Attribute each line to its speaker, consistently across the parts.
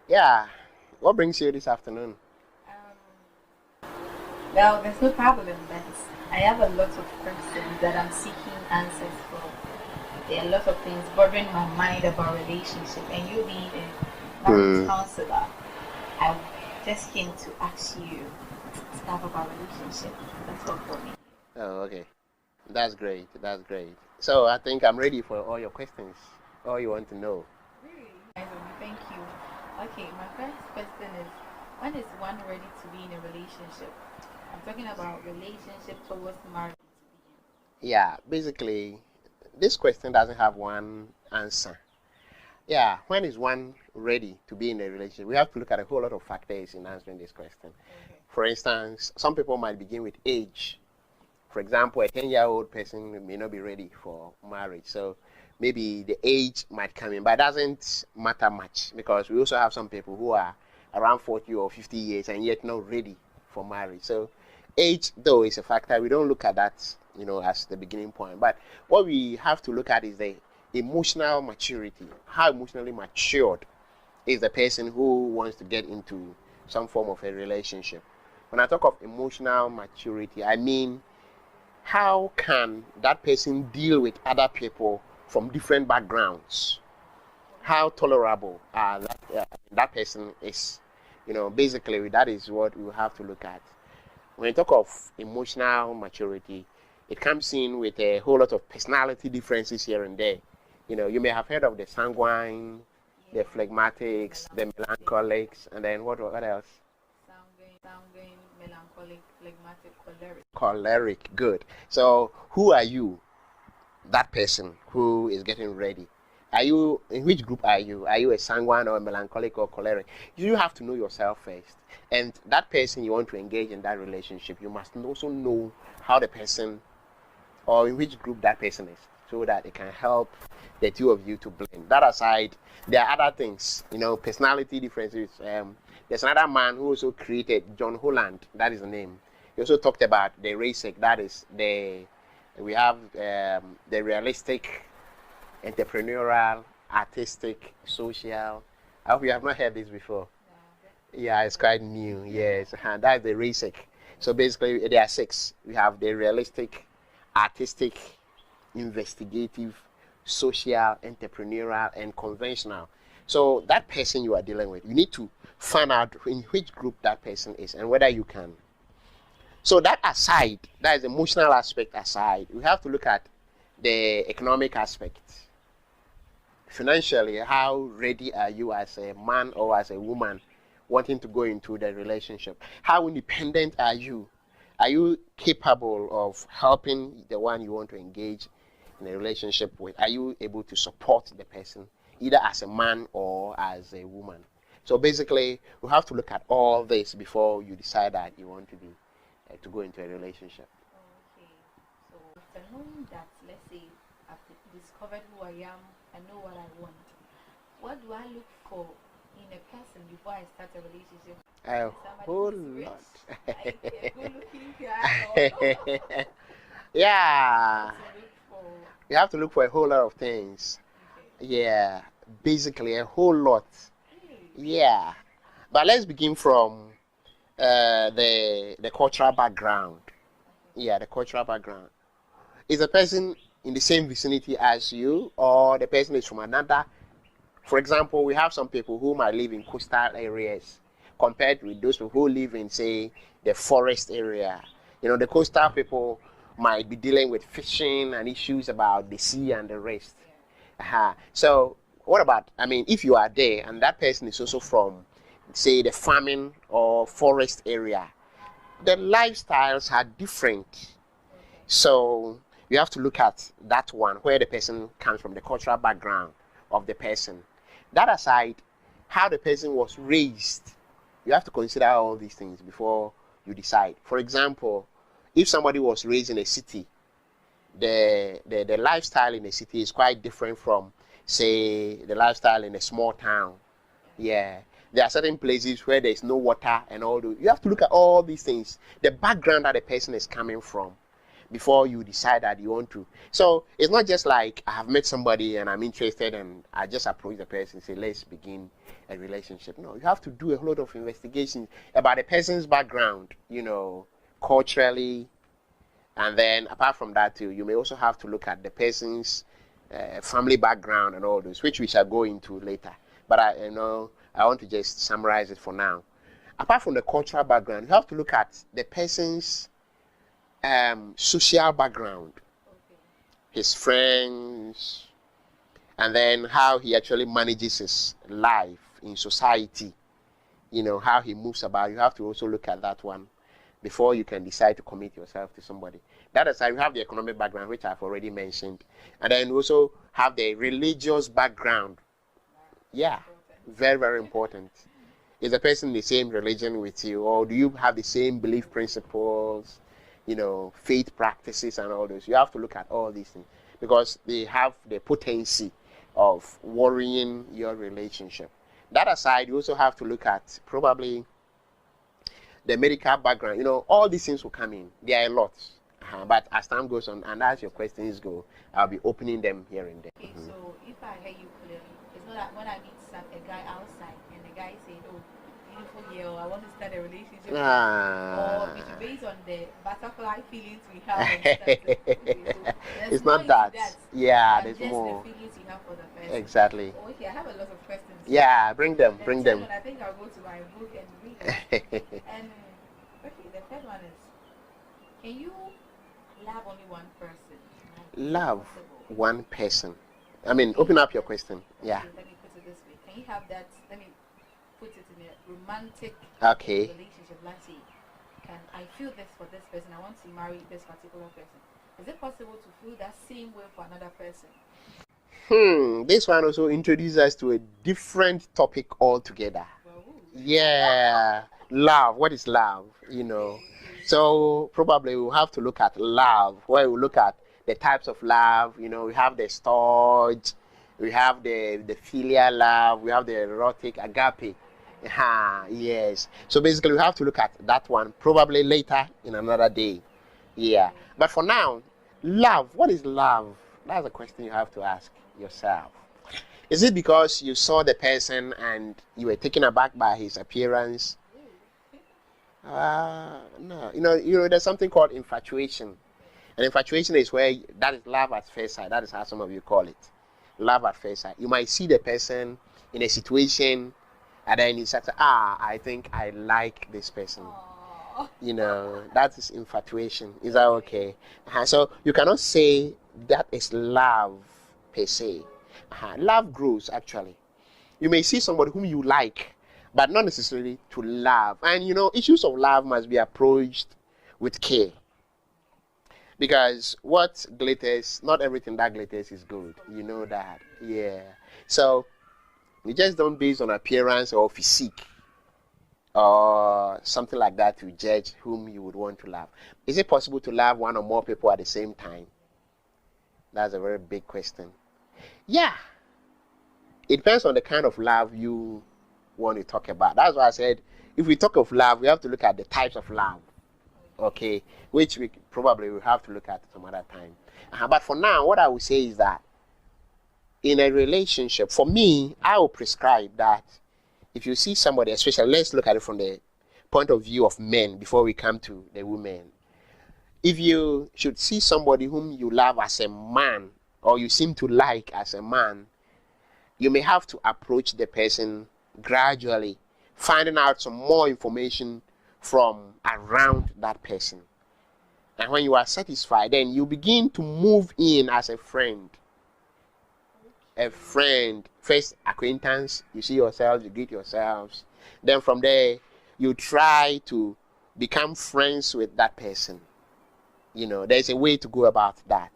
Speaker 1: Yeah. What brings you this afternoon?
Speaker 2: Well, there's no problem, but I have a lot of questions that I'm seeking answers for. There are a lot of things bothering my mind about relationship, and you being a marriage counselor, I just came to ask you stuff about relationship. That's all for me.
Speaker 1: Oh, okay. That's great. That's great. So I think I'm ready for all your questions. All you want to know.
Speaker 2: Really? Nice of you. Thank you. Okay, my first question is, when is one ready to be in a relationship? I'm talking about relationship towards marriage to
Speaker 1: Yeah, basically, this question doesn't have one answer. Yeah, when is one ready to be in a relationship? We have to look at a whole lot of factors in answering this question.
Speaker 2: begin. Okay.
Speaker 1: For instance, some people might begin with age. For example, a 10-year-old person may not be ready for marriage. So maybe the age might come in, but it doesn't matter much because we also have some people who are around 40 or 50 years and yet not ready for marriage. So age, though, is a factor. We don't look at that, as the beginning point. But what we have to look at is the emotional maturity. How emotionally matured is the person who wants to get into some form of a relationship? When I talk of emotional maturity, I mean how can that person deal with other people from different backgrounds? How tolerable that person is? Basically, that is what we have to look at. When you talk of emotional maturity, it comes in with a whole lot of personality differences here and there. You may have heard of the sanguine, the phlegmatics, the melancholics, and then what else?
Speaker 2: Sanguine, melancholic, phlegmatic, choleric.
Speaker 1: Choleric. Good. So, who are you? That person who is getting ready. Are you in which group are you? Are you a sanguine or a melancholic or choleric? You have to know yourself first. And that person you want to engage in that relationship, you must also know how the person or in which group that person is so that it can help the two of you to blend. That aside, there are other things, personality differences. There's another man who also created John Holland, that is the name. He also talked about the RASIC, that is we have the realistic, entrepreneurial, artistic, social. I hope you have not heard this before. Yeah, it's quite new. Yes, and that's the RASIC. So basically, there are six. We have the realistic, artistic, investigative, social, entrepreneurial, and conventional. So that person you are dealing with, you need to find out in which group that person is and whether you can. So that aside, that is the emotional aspect aside, we have to look at the economic aspect. Financially, how ready are you as a man or as a woman wanting to go into the relationship? How independent are you? Are you capable of helping the one you want to engage in a relationship with? Are you able to support the person either as a man or as a woman? So basically, you have to look at all this before you decide that you want to go into a relationship.
Speaker 2: Okay. So after knowing that, let's say I've discovered who I am, I know what I want. What do I look for in a person before I start a relationship?
Speaker 1: A
Speaker 2: Somebody
Speaker 1: whole
Speaker 2: who's rich,
Speaker 1: lot.
Speaker 2: like a good-looking guy, or
Speaker 1: Yeah,
Speaker 2: what to look for.
Speaker 1: you have to look for a whole lot of things.
Speaker 2: Okay.
Speaker 1: Yeah, basically a whole lot.
Speaker 2: Really?
Speaker 1: Yeah, but let's begin from the cultural background. Yeah, the cultural background. Is the person in the same vicinity as you, or the person is from another? For example, we have some people who might live in coastal areas compared with those people who live in, say, the forest area. The coastal people might be dealing with fishing and issues about the sea and the rest. So, what about, I mean, if you are there and that person is also from, say, the farming or forest area, the lifestyles are different.
Speaker 2: Okay.
Speaker 1: So, you have to look at that one where the person comes from, the cultural background of the person. That aside, how the person was raised, you have to consider all these things before you decide. For example, if somebody was raised in a city, the lifestyle in a city is quite different from, say, the lifestyle in a small town. Yeah, there are certain places where there's no water and all. You have to look at all these things, the background that the person is coming from, before you decide that you want to. So it's not just like I have met somebody and I'm interested and I just approach the person and say, let's begin a relationship. No, you have to do a whole lot of investigation about the person's background, culturally. And then apart from that too, you may also have to look at the person's family background and all those, which we shall go into later. But I want to just summarize it for now. Apart from the cultural background, you have to look at the person's social background, his friends, and then how he actually manages his life in society, how he moves about. You have to also look at that one before you can decide to commit yourself to somebody. That aside, you have the economic background, which I've already mentioned, and then you also have the religious background. Yeah, very, very important. Is the person the same religion with you, or do you have the same belief principles, faith practices and all those? You have to look at all these things because they have the potency of worrying your relationship. That aside, you also have to look at probably the medical background. All these things will come in. There are a lot. But as time goes on and as your questions go, I'll be opening them here and there.
Speaker 2: Okay, so if I hear you clearly, it's not that when I meet a guy outside and the guy said, oh, beautiful girl, I want to start a relationship or it's based on the butterfly feelings we have and so
Speaker 1: it's not that. Yeah, there's
Speaker 2: just
Speaker 1: more.
Speaker 2: The feelings you have for the person.
Speaker 1: Exactly.
Speaker 2: Oh, okay, I have a lot of questions.
Speaker 1: Yeah, bring them.
Speaker 2: I think I'll go to my book and read it. And okay, the first one is, can you love only one person?
Speaker 1: Love one person. I mean, open up your question. Yeah.
Speaker 2: Okay, let me put it this way. Can you have that? Let me put it in a romantic relationship. Let's see. I feel this for this person? I want to marry this particular person. Is it possible to feel that same way for another person?
Speaker 1: This one also introduces us to a different topic altogether. Yeah. Love. What is love? So probably we'll have to look at love, where we look at the types of love. We have the storge, we have the filial love, we have the erotic agape. Yes. So basically we have to look at that one probably later in another day. Yeah. But for now, love. What is love? That's a question you have to ask yourself. Is it because you saw the person and you were taken aback by his appearance? No. There's something called infatuation. And infatuation is where that is love at first sight. That is how some of you call it. Love at first sight. You might see the person in a situation and then you say, I think I like this person. That is infatuation. Is that okay? So you cannot say that is love per se. Love grows actually. You may see somebody whom you like, but not necessarily to love. And issues of love must be approached with care. Because what glitters, not everything that glitters is good. You know that. Yeah. So you just don't base on appearance or physique or something like that to judge whom you would want to love. Is it possible to love one or more people at the same time? That's a very big question. Yeah. It depends on the kind of love you want to talk about. That's why I said if we talk of love, we have to look at the types of love. Okay, which we probably will have to look at some other time. But for now, what I will say is that in a relationship, for me, I will prescribe that if you see somebody, especially, let's look at it from the point of view of men before we come to the women. If you should see somebody whom you love as a man or you seem to like as a man, you may have to approach the person gradually, finding out some more information from around that person. And when you are satisfied, then you begin to move in as a friend. A friend, first acquaintance, you see yourselves, you greet yourselves. Then from there, you try to become friends with that person. There's a way to go about that,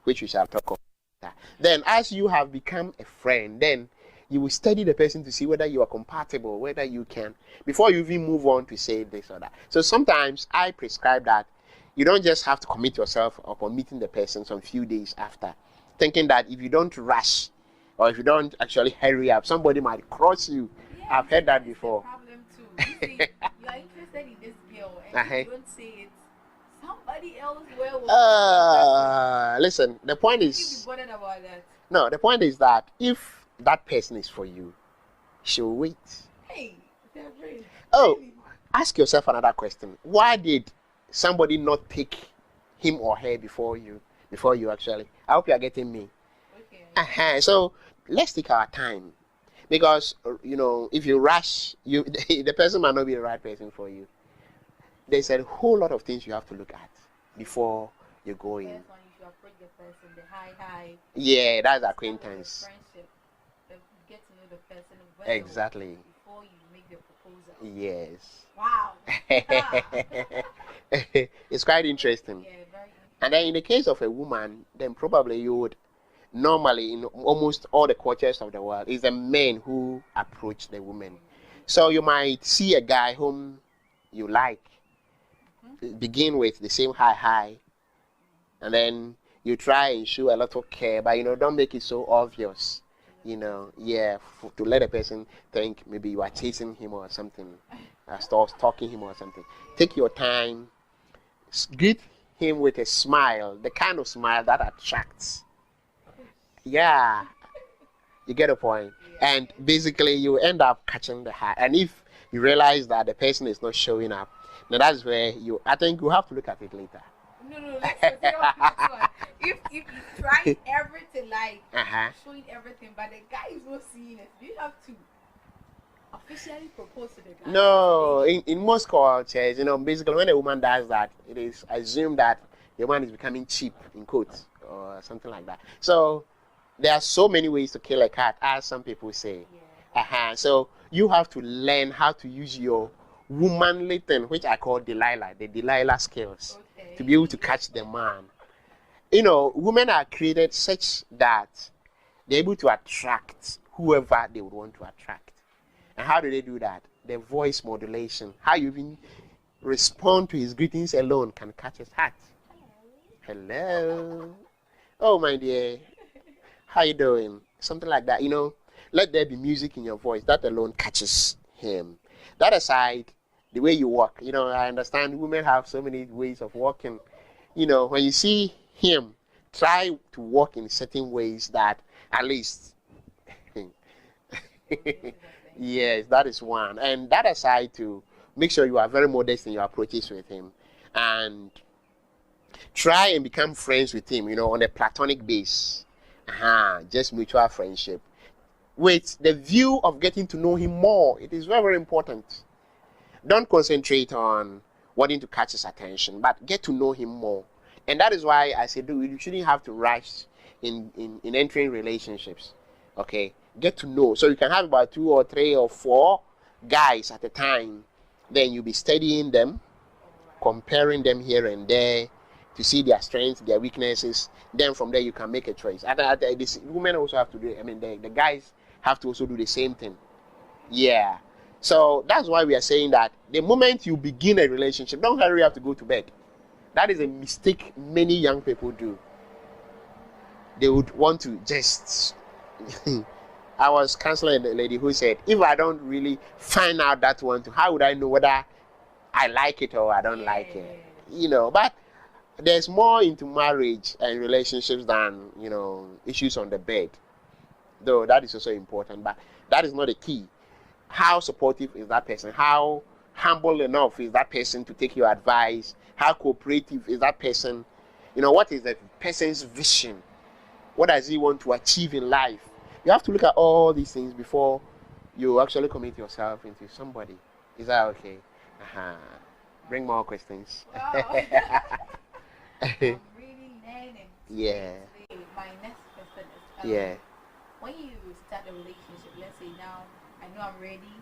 Speaker 1: which we shall talk about. Then as you have become a friend, then you will study the person to see whether you are compatible, whether you can, before you even move on to say this or that. So sometimes I prescribe that you don't just have to commit yourself upon meeting the person some few days after, thinking that if you don't rush or if you don't actually hurry up, somebody might cross you. Yeah, I've heard that before.
Speaker 2: Problem too. You are interested in this girl and you don't say it. somebody else where will
Speaker 1: listen, the point
Speaker 2: you
Speaker 1: is,
Speaker 2: be bothered about that?
Speaker 1: no, the point is that if that person is for you, she'll wait.
Speaker 2: Hey, they're brave.
Speaker 1: Oh,
Speaker 2: Really?
Speaker 1: ask yourself another question. Why did somebody not take him or her before you actually? I hope you are getting me.
Speaker 2: Okay.
Speaker 1: So let's take our time, because if you rush, the person might not be the right person for you. There's a whole lot of things you have to look at before you go in.
Speaker 2: First one, you should approach the person, the hi.
Speaker 1: Yeah, that's
Speaker 2: Start
Speaker 1: acquaintance.
Speaker 2: with the friendship. Get to know the person
Speaker 1: Exactly.
Speaker 2: before you make the proposal.
Speaker 1: Yes.
Speaker 2: Wow.
Speaker 1: It's quite interesting.
Speaker 2: Yeah, very interesting.
Speaker 1: And then in the case of a woman, then probably you would normally, in almost all the cultures of the world, it's the men who approach the women. So you might see a guy whom you like, begin with the same hi, and then you try and show a lot of care, but don't make it so obvious. To let a person think maybe you are chasing him or something, start stalking him or something. Take your time, greet him with a smile, the kind of smile that attracts. Yeah, you get a point. And basically, you end up catching the heart. And if you realize that the person is not showing up, now that's where I think you have to look at it later.
Speaker 2: No, let's continue on this one. If you try everything, like showing everything, but the guy is not seeing it, do you have to officially propose to the guy?
Speaker 1: No, in most cultures, basically when a woman does that, it is assumed that the woman is becoming cheap, in quotes, or something like that. So there are so many ways to kill a cat, as some people say.
Speaker 2: Yeah.
Speaker 1: So you have to learn how to use your womanly thing, which I call Delilah, the Delilah skills, to be able to catch the man. Women are created such that they're able to attract whoever they would want to attract. And how do they do that? The voice modulation. How you even respond to his greetings alone can catch his heart. Hello. Oh, my dear. How you doing? Something like that. Let there be music in your voice. That alone catches him. That aside, the way you walk. I understand women have so many ways of walking. When you see him, try to walk in certain ways that at least yes, that is one. And that aside, to make sure you are very modest in your approaches with him, and try and become friends with him, on a platonic base. Just mutual friendship, with the view of getting to know him more. It is very, very important. Don't concentrate on wanting to catch his attention, but get to know him more. And that is why I said, you shouldn't have to rush in entering relationships. Okay, get to know. So you can have about 2 or 3 or 4 guys at a time. Then you'll be studying them, comparing them here and there to see their strengths, their weaknesses. Then from there you can make a choice. This women also have to do it. I mean, the guys have to also do the same thing. Yeah. So that's why we are saying that the moment you begin a relationship, don't hurry up to go to bed. That is a mistake many young people do. They would want to just... I was counseling a lady who said, if I don't really find out that one, how would I know whether I like it or I don't like it? But there's more into marriage and relationships than, issues on the bed. Though that is also important, but that is not the key. How supportive is that person? How humble enough is that person to take your advice? How cooperative is that person? What is the person's vision? What does he want to achieve in life? You have to look at all these things before you actually commit yourself into somebody. Is that okay? Bring more questions.
Speaker 2: Wow. I'm really learning.
Speaker 1: Yeah.
Speaker 2: My next question is,
Speaker 1: Yeah.
Speaker 2: when you start a relationship, let's say now, I know I'm ready,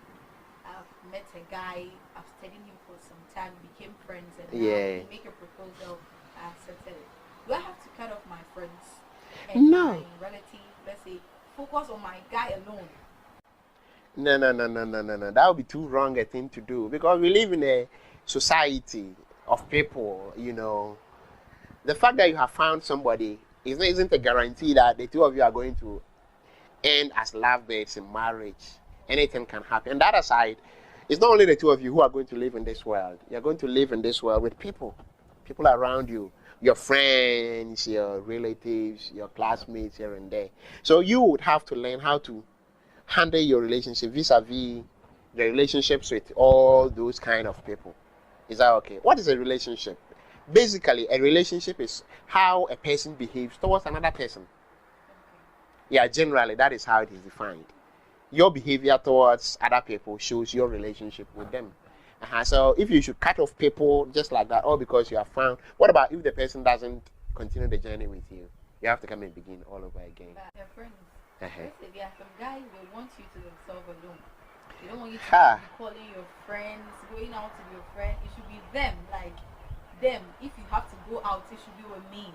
Speaker 2: I've met a guy, I've studied him for some time, became friends, and now we make a proposal, I accepted it. Do I have to cut off my friends and my relatives, let's say, focus on my guy alone?
Speaker 1: No. That would be too wrong a thing to do, because we live in a society of people, The fact that you have found somebody isn't a guarantee that the two of you are going to end as lovebirds in marriage. Anything can happen. And that aside, it's not only the two of you who are going to live in this world. You're going to live in this world with people people around you, your friends, your relatives, your classmates here and there. So you would have to learn how to handle your relationship vis-a-vis the relationships with all those kind of people. Is that okay? What is a relationship? Basically, a relationship is how a person behaves towards another person. Yeah, generally, that is how it is defined. Your behavior towards other people shows your relationship with them. So if you should cut off people just like that, all because you have found, what about if the person doesn't continue the journey with you? You have to come and begin all over again.
Speaker 2: But your friends,
Speaker 1: Uh-huh.
Speaker 2: there are some guys they want you to themselves alone. They don't want you to
Speaker 1: Ha.
Speaker 2: be calling your friends, going out with your friend. It should be them, like them. If you have to go out, it should be with me.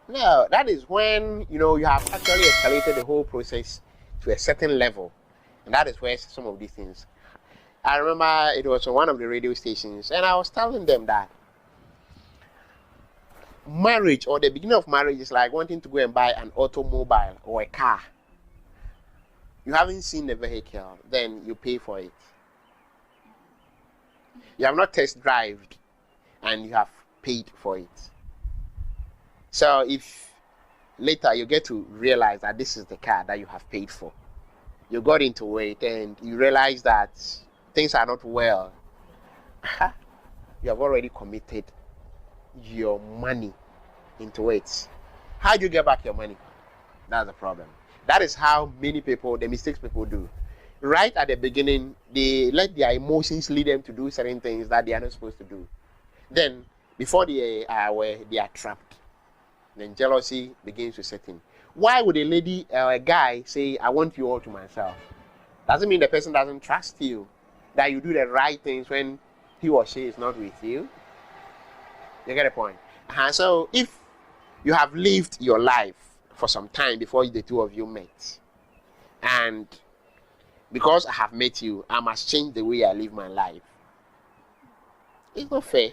Speaker 1: No, that is when you have actually escalated the whole process to a certain level, and that is where some of these things. I remember it was on one of the radio stations, and I was telling them that marriage or the beginning of marriage is like wanting to go and buy an automobile or a car. You haven't seen the vehicle, then you pay for it. You have not test drived, and you have paid for it. So if later you get to realize that this is the car that you have paid for, you got into it and you realize that things are not well, you have already committed your money into it. How do you get back your money? That's the problem. That is how many people, the mistakes people do. Right at the beginning, they let their emotions lead them to do certain things that they are not supposed to do. Then, before they are aware, they are trapped. Then jealousy begins to set in. Why would a lady or a guy say, I want you all to myself? Doesn't mean the person doesn't trust you, that you do the right things when he or she is not with you. You get the point? So if you have lived your life for some time before the two of you met, and because I have met you, I must change the way I live my life. It's not fair.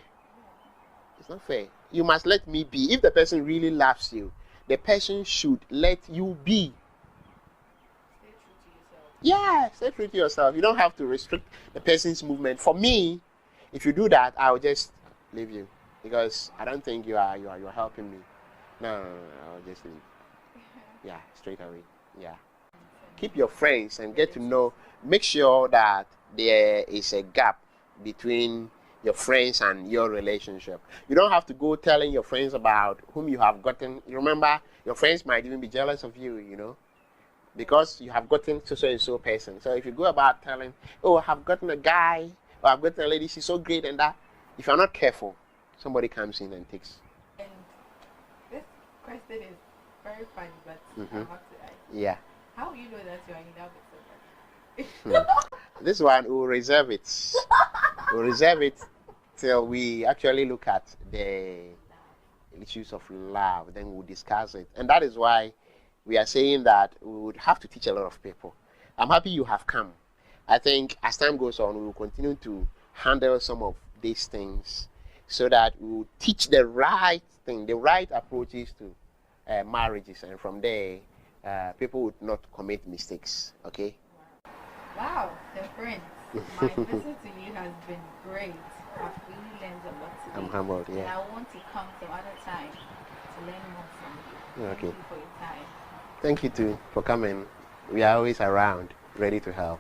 Speaker 1: It's not fair. You must let me be. If the person really loves you, the person should let you be.
Speaker 2: Stay true to yourself.
Speaker 1: Yeah, stay true to yourself. You don't have to restrict the person's movement. For me, if you do that, I'll just leave you because I don't think you're helping me. No, I'll just leave. Yeah, straight away. Yeah. Keep your friends and get to know. Make sure that there is a gap between your friends and your relationship. You don't have to go telling your friends about whom you have gotten. You remember, your friends might even be jealous of you, because you have gotten so and so person. So if you go about telling, oh, I have gotten a guy, or I've gotten a lady, she's so great and that, if you're not careful, somebody comes in and takes.
Speaker 2: And this question is very funny, but I have to ask.
Speaker 1: Yeah.
Speaker 2: How do you know that you are in love with somebody?
Speaker 1: This one, we'll reserve it. We'll reserve it till we actually look at the issues of love. Then we'll discuss it. And that is why we are saying that we would have to teach a lot of people. I'm happy you have come. I think as time goes on, we will continue to handle some of these things so that we will teach the right thing, the right approaches to marriages. And from there, people would not commit mistakes. Okay?
Speaker 2: Wow, dear friends, my visit to you has been great. I've really learned a lot today.
Speaker 1: I'm humbled,
Speaker 2: And
Speaker 1: yeah.
Speaker 2: I want to come some other time to learn more from you.
Speaker 1: Okay.
Speaker 2: Thank you for your time.
Speaker 1: Thank you too for coming. We are always around, ready to help.